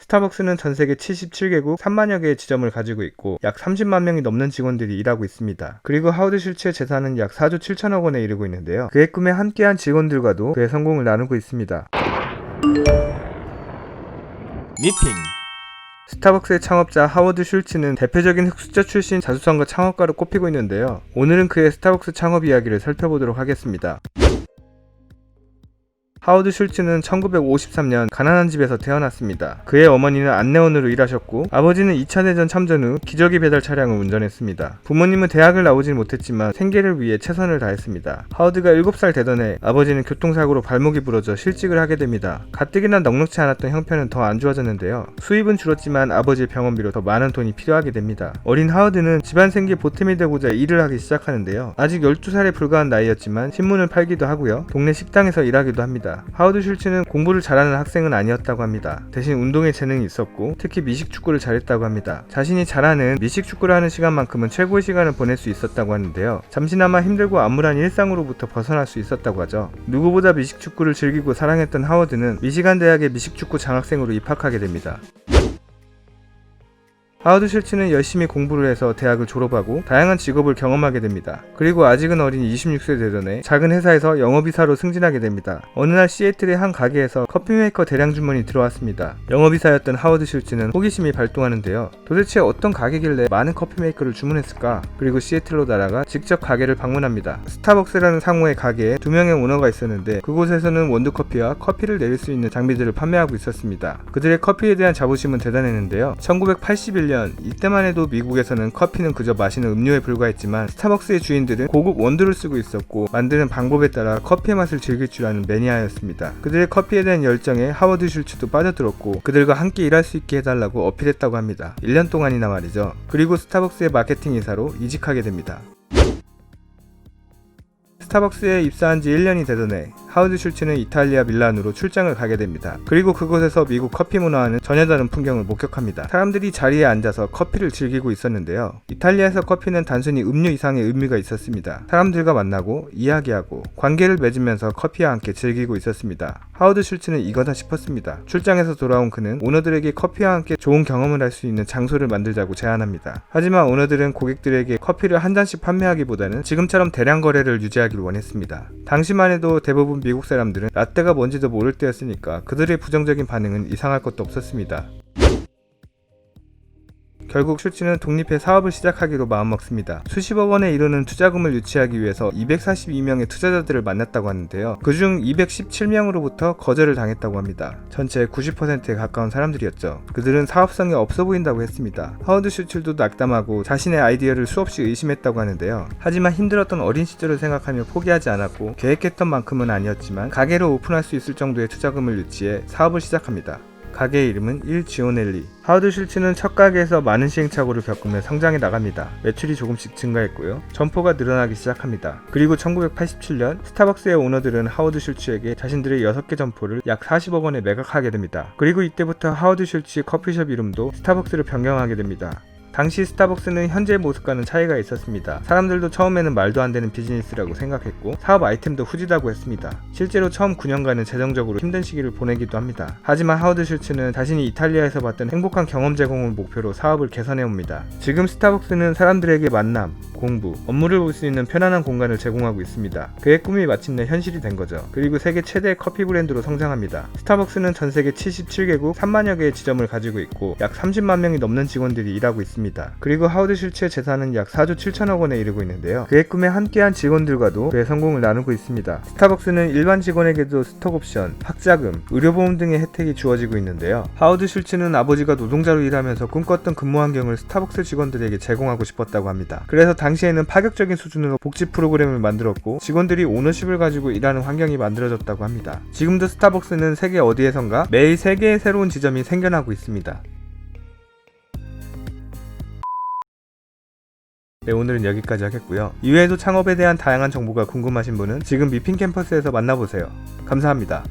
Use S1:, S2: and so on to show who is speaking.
S1: 스타벅스는 전 세계 77개국 3만여 개의 지점을 가지고 있고 약 30만 명이 넘는 직원들이 일하고 있습니다. 그리고 하워드 슐츠의 재산은 약 4조 7천억 원에 이르고 있는데요. 그의 꿈에 함께한 직원들과도 그의 성공을 나누고 있습니다.
S2: 미팅.
S1: 스타벅스의 창업자 하워드 슐츠는 대표적인 흑수저 출신 자수성가 창업가로 꼽히고 있는데요. 오늘은 그의 스타벅스 창업 이야기를 살펴보도록 하겠습니다. 하워드 슐츠는 1953년 가난한 집에서 태어났습니다. 그의 어머니는 안내원으로 일하셨고 아버지는 2차 대전 참전 후 기저귀 배달 차량을 운전했습니다. 부모님은 대학을 나오진 못했지만 생계를 위해 최선을 다했습니다. 하워드가 7살 되던 해 아버지는 교통사고로 발목이 부러져 실직을 하게 됩니다. 가뜩이나 넉넉지 않았던 형편은 더 안 좋아졌는데요. 수입은 줄었지만 아버지의 병원비로 더 많은 돈이 필요하게 됩니다. 어린 하워드는 집안 생계 보탬이 되고자 일을 하기 시작하는데요. 아직 12살에 불과한 나이였지만 신문을 팔기도 하고요. 동네 식당에서 일하기도 합니다. 하워드 슐츠는 공부를 잘하는 학생은 아니었다고 합니다. 대신 운동에 재능이 있었고 특히 미식축구를 잘했다고 합니다. 자신이 잘하는 미식축구를 하는 시간만큼은 최고의 시간을 보낼 수 있었다고 하는데요. 잠시나마 힘들고 암울한 일상으로부터 벗어날 수 있었다고 하죠. 누구보다 미식축구를 즐기고 사랑했던 하워드는 미시간 대학의 미식축구 장학생으로 입학하게 됩니다. 하워드 슐츠는 열심히 공부를 해서 대학을 졸업하고 다양한 직업을 경험하게 됩니다. 그리고 아직은 어린 26세 되던 해 작은 회사에서 영업이사로 승진하게 됩니다. 어느 날 시애틀의 한 가게에서 커피메이커 대량 주문이 들어왔습니다. 영업이사였던 하워드 슐츠는 호기심이 발동하는데요. 도대체 어떤 가게길래 많은 커피메이커를 주문했을까? 그리고 시애틀로 날아가 직접 가게를 방문합니다. 스타벅스라는 상호의 가게에 2명의 오너가 있었는데 그곳에서는 원두커피와 커피를 내릴 수 있는 장비들을 판매하고 있었습니다. 그들의 커피에 대한 자부심은 대단했는데요. 1981년 이때만 해도 미국에서는 커피는 그저 마시는 음료에 불과했지만 스타벅스의 주인들은 고급 원두를 쓰고 있었고 만드는 방법에 따라 커피의 맛을 즐길 줄 아는 매니아였습니다. 그들의 커피에 대한 열정에 하워드 슐츠도 빠져들었고 그들과 함께 일할 수 있게 해달라고 어필했다고 합니다. 1년 동안이나 말이죠. 그리고 스타벅스의 마케팅 이사로 이직하게 됩니다. 스타벅스에 입사한 지 1년이 되던 해 하워드 슐츠는 이탈리아 밀란으로 출장을 가게 됩니다. 그리고 그곳에서 미국 커피 문화와는 전혀 다른 풍경을 목격합니다. 사람들이 자리에 앉아서 커피를 즐기고 있었는데요. 이탈리아에서 커피는 단순히 음료 이상의 의미가 있었습니다. 사람들과 만나고 이야기하고 관계를 맺으면서 커피와 함께 즐기고 있었습니다. 하워드 슐츠는 이거다 싶었습니다. 출장에서 돌아온 그는 오너들에게 커피와 함께 좋은 경험을 할 수 있는 장소를 만들자고 제안합니다. 하지만 오너들은 고객들에게 커피를 한 잔씩 판매하기보다는 지금처럼 대량 거래를 유지하기를 원했습니다. 당시만 해도 대부분 미국 사람들은 라떼가 뭔지도 모를 때였으니까 그들의 부정적인 반응은 이상할 것도 없었습니다. 결국 슐츠는 독립해 사업을 시작하기로 마음먹습니다. 수십억 원에 이르는 투자금을 유치하기 위해서 242명의 투자자들을 만났다고 하는데요. 그중 217명으로부터 거절을 당했다고 합니다. 전체의 90%에 가까운 사람들이었죠. 그들은 사업성이 없어 보인다고 했습니다. 하워드 슐츠도 낙담하고 자신의 아이디어를 수없이 의심했다고 하는데요. 하지만 힘들었던 어린 시절을 생각하며 포기하지 않았고 계획했던 만큼은 아니었지만 가게를 오픈할 수 있을 정도의 투자금을 유치해 사업을 시작합니다. 가게의 이름은 일 지오넬리. 하워드 슐츠는 첫 가게에서 많은 시행착오를 겪으며 성장해 나갑니다. 매출이 조금씩 증가했고요. 점포가 늘어나기 시작합니다. 그리고 1987년 스타벅스의 오너들은 하워드 슐츠에게 자신들의 6개 점포를 약 40억 원에 매각하게 됩니다. 그리고 이때부터 하워드 슐츠의 커피숍 이름도 스타벅스로 변경하게 됩니다. 당시 스타벅스는 현재의 모습과는 차이가 있었습니다. 사람들도 처음에는 말도 안 되는 비즈니스라고 생각했고 사업 아이템도 후지다고 했습니다. 실제로 처음 9년간은 재정적으로 힘든 시기를 보내기도 합니다. 하지만 하워드 슐츠는 자신이 이탈리아에서 봤던 행복한 경험 제공을 목표로 사업을 개선해옵니다. 지금 스타벅스는 사람들에게 만남, 공부, 업무를 볼 수 있는 편안한 공간을 제공하고 있습니다. 그의 꿈이 마침내 현실이 된 거죠. 그리고 세계 최대의 커피 브랜드로 성장합니다. 스타벅스는 전 세계 77개국 3만여 개의 지점을 가지고 있고 약 30만 명이 넘는 직원들이 일하고 있습니다. 그리고 하워드 슐츠의 재산은 약 4조 7천억 원에 이르고 있는데요. 그의 꿈에 함께한 직원들과도 그의 성공을 나누고 있습니다. 스타벅스는 일반 직원에게도 스톡옵션, 학자금, 의료보험 등의 혜택이 주어지고 있는데요. 하워드 슐츠는 아버지가 노동자로 일하면서 꿈꿨던 근무 환경을 스타벅스 직원들에게 제공하고 싶었다고 합니다. 그래서 당시에는 파격적인 수준으로 복지 프로그램을 만들었고 직원들이 오너십을 가지고 일하는 환경이 만들어졌다고 합니다. 지금도 스타벅스는 세계 어디에선가 매일 3개의 새로운 지점이 생겨나고 있습니다. 네, 오늘은 여기까지 하겠고요. 이외에도 창업에 대한 다양한 정보가 궁금하신 분은 지금 미핑 캠퍼스에서 만나보세요. 감사합니다.